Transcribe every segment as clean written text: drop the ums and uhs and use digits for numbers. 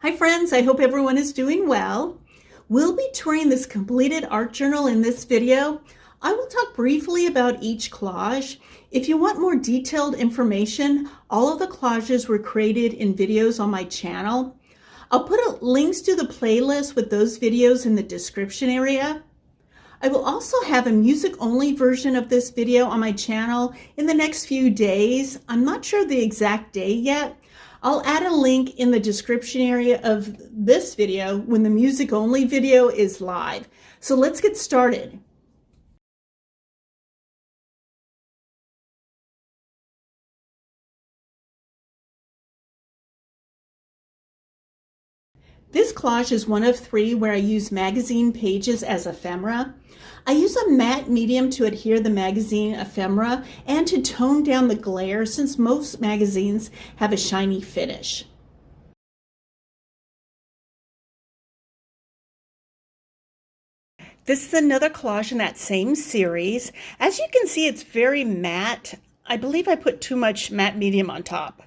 Hi friends, I hope everyone is doing well. We'll be touring this completed art journal in this video. I will talk briefly about each collage. If you want more detailed information, all of the collages were created in videos on my channel. I'll put links to the playlist with those videos in the description area. I will also have a music-only version of this video on my channel in the next few days. I'm not sure the exact day yet. I'll add a link in the description area of this video when the music-only video is live. So let's get started. This collage is one of 3 where I use magazine pages as ephemera. I use a matte medium to adhere the magazine ephemera and to tone down the glare since most magazines have a shiny finish. This is another collage in that same series. As you can see, it's very matte. I believe I put too much matte medium on top.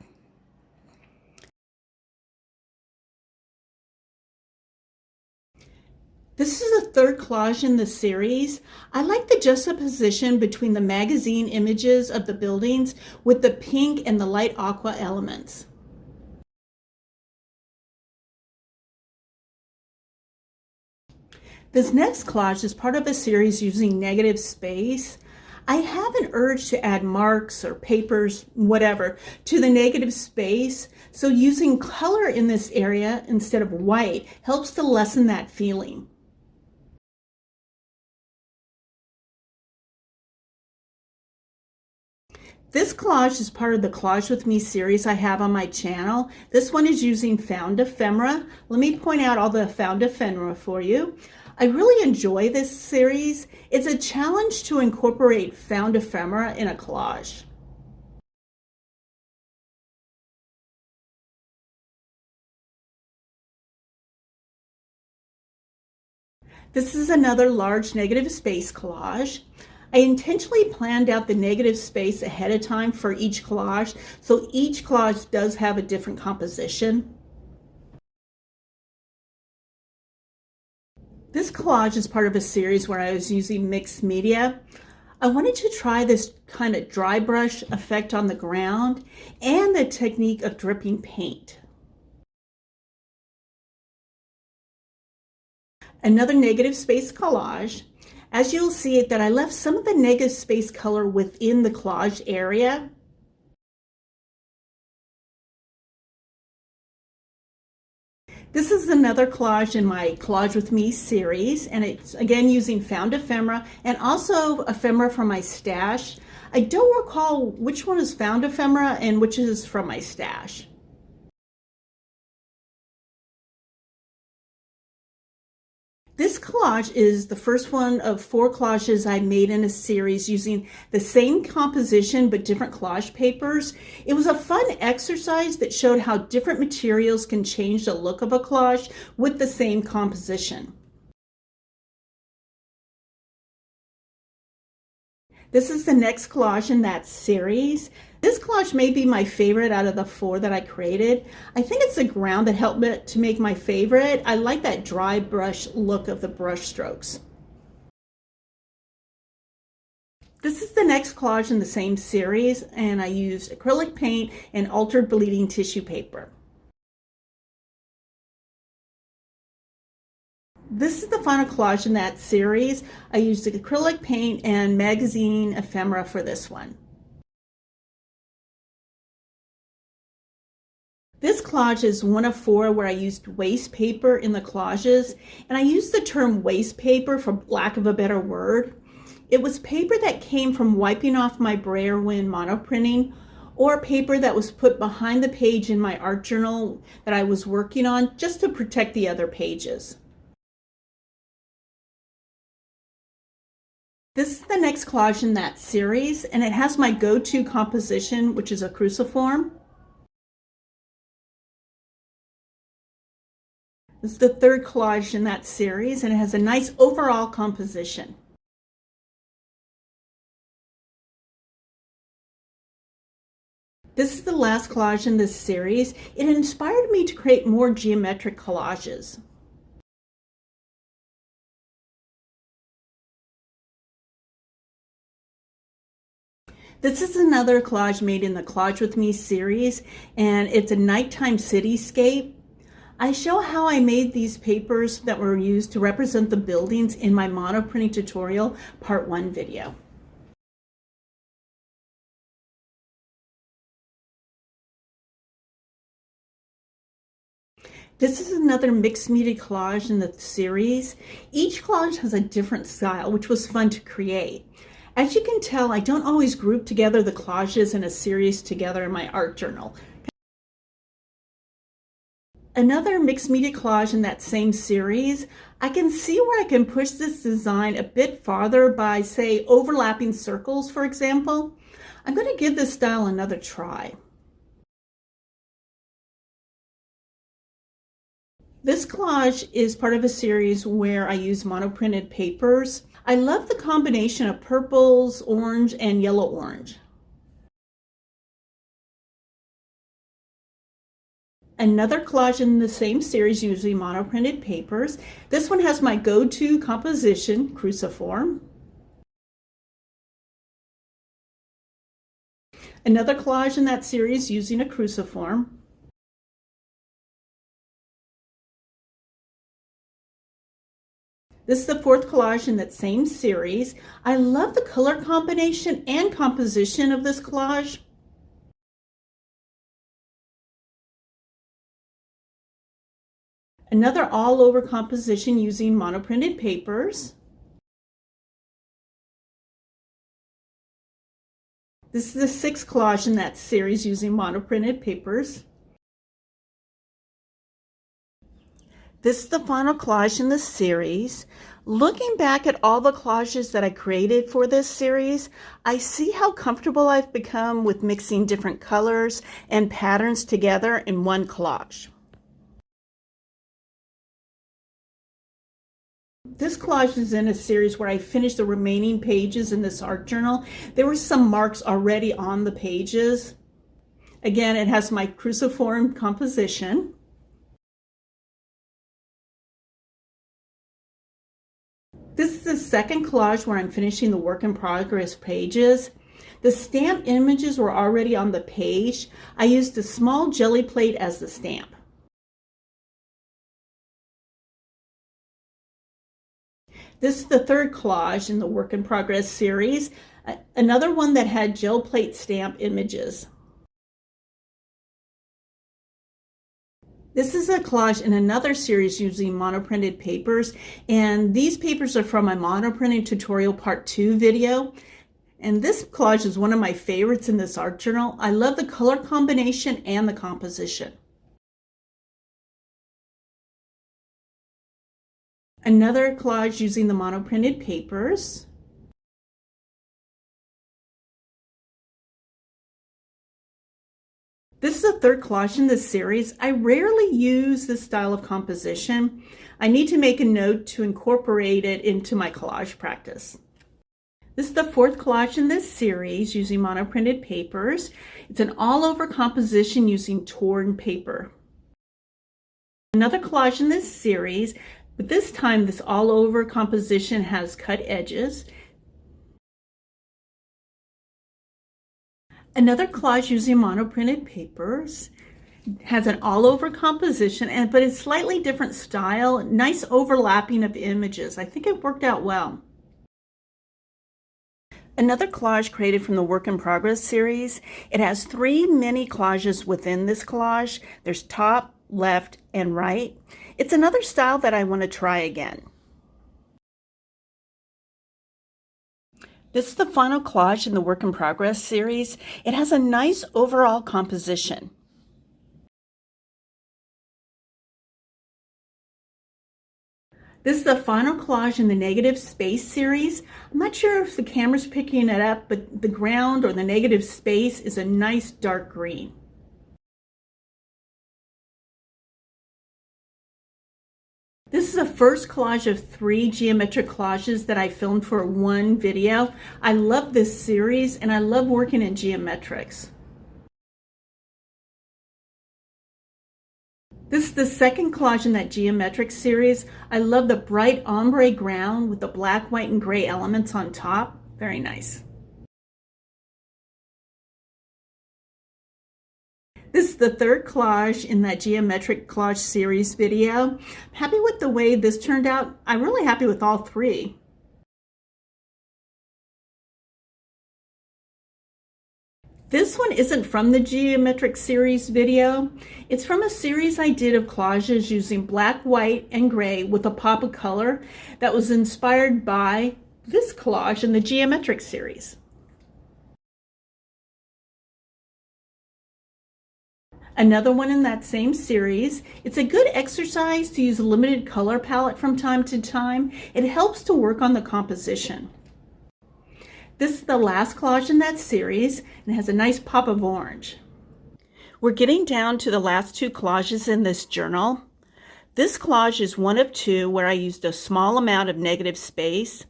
This is the 3rd collage in the series. I like the juxtaposition between the magazine images of the buildings with the pink and the light aqua elements. This next collage is part of a series using negative space. I have an urge to add marks or papers, whatever, to the negative space. So using color in this area instead of white helps to lessen that feeling. This collage is part of the Collage With Me series I have on my channel. This one is using found ephemera. Let me point out all the found ephemera for you. I really enjoy this series. It's a challenge to incorporate found ephemera in a collage. This is another large negative space collage. I intentionally planned out the negative space ahead of time for each collage, so each collage does have a different composition. This collage is part of a series where I was using mixed media. I wanted to try this kind of dry brush effect on the ground and the technique of dripping paint. Another negative space collage. As you'll see that I left some of the negative space color within the collage area. This is another collage in my Collage With Me series, and it's again using found ephemera and also ephemera from my stash. I don't recall which one is found ephemera and which is from my stash. This collage is the first one of 4 collages I made in a series using the same composition but different collage papers. It was a fun exercise that showed how different materials can change the look of a collage with the same composition. This is the next collage in that series. This collage may be my favorite out of the 4 that I created. I think it's the ground that helped it to make my favorite. I like that dry brush look of the brush strokes. This is the next collage in the same series, and I used acrylic paint and altered bleeding tissue paper. This is the final collage in that series. I used acrylic paint and magazine ephemera for this one. This collage is one of 4 where I used waste paper in the collages, and I used the term waste paper for lack of a better word. It was paper that came from wiping off my brayer when monoprinting, or paper that was put behind the page in my art journal that I was working on just to protect the other pages. This is the next collage in that series, and it has my go-to composition, which is a cruciform. This is the 3rd collage in that series, and it has a nice overall composition. This is the last collage in this series. It inspired me to create more geometric collages. This is another collage made in the Collage With Me series, and it's a nighttime cityscape. I show how I made these papers that were used to represent the buildings in my monoprinting tutorial part 1 video. This is another mixed media collage in the series. Each collage has a different style, which was fun to create. As you can tell, I don't always group together the collages in a series together in my art journal. Another mixed media collage in that same series, I can see where I can push this design a bit farther by, say, overlapping circles, for example. I'm going to give this style another try. This collage is part of a series where I use monoprinted papers. I love the combination of purples, orange, and yellow-orange. Another collage in the same series using monoprinted papers. This one has my go-to composition, cruciform. Another collage in that series using a cruciform. This is the fourth collage in that same series. I love the color combination and composition of this collage. Another all-over composition using monoprinted papers. This is the sixth collage in that series using monoprinted papers. This is the final collage in this series. Looking back at all the collages that I created for this series, I see how comfortable I've become with mixing different colors and patterns together in one collage. This collage is in a series where I finished the remaining pages in this art journal. There were some marks already on the pages. Again, it has my cruciform composition. This is the second collage where I'm finishing the work in progress pages. The stamp images were already on the page. I used a small jelly plate as the stamp. This is the third collage in the work in progress series, another one that had gel plate stamp images. This is a collage in another series using monoprinted papers, and these papers are from my monoprinting tutorial part 2 video. And this collage is one of my favorites in this art journal. I love the color combination and the composition. Another collage using the monoprinted papers. This is the third collage in this series. I rarely use this style of composition. I need to make a note to incorporate it into my collage practice. This is the fourth collage in this series using monoprinted papers. It's an all-over composition using torn paper. Another collage in this series, but this time this all-over composition has cut edges. Another collage using monoprinted papers has an all-over composition, but it's slightly different style, nice overlapping of images. I think it worked out well. Another collage created from the Work in Progress series. It has 3 mini collages within this collage. There's top, left, and right. It's another style that I want to try again. This is the final collage in the Work in Progress series. It has a nice overall composition. This is the final collage in the negative space series. I'm not sure if the camera's picking it up, but the ground or the negative space is a nice dark green. This is the first collage of 3 geometric collages that I filmed for one video. I love this series and I love working in geometrics. This is the second collage in that geometric series. I love the bright ombre ground with the black, white, and gray elements on top. Very nice. This is the third collage in that geometric collage series video. I'm happy with the way this turned out. I'm really happy with all three. This one isn't from the geometric series video. It's from a series I did of collages using black, white, and gray with a pop of color that was inspired by this collage in the geometric series. Another one in that same series. It's a good exercise to use a limited color palette from time to time. It helps to work on the composition. This is the last collage in that series and has a nice pop of orange. We're getting down to the last two collages in this journal. This collage is one of two where I used a small amount of negative space.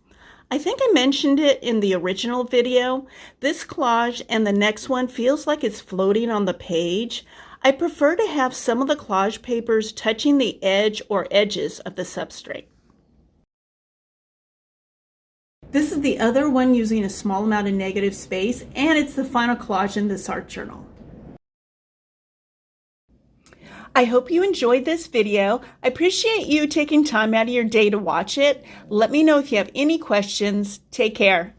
I think I mentioned it in the original video. This collage and the next one feels like it's floating on the page. I prefer to have some of the collage papers touching the edge or edges of the substrate. This is the other one using a small amount of negative space, and it's the final collage in this art journal. I hope you enjoyed this video. I appreciate you taking time out of your day to watch it. Let me know if you have any questions. Take care.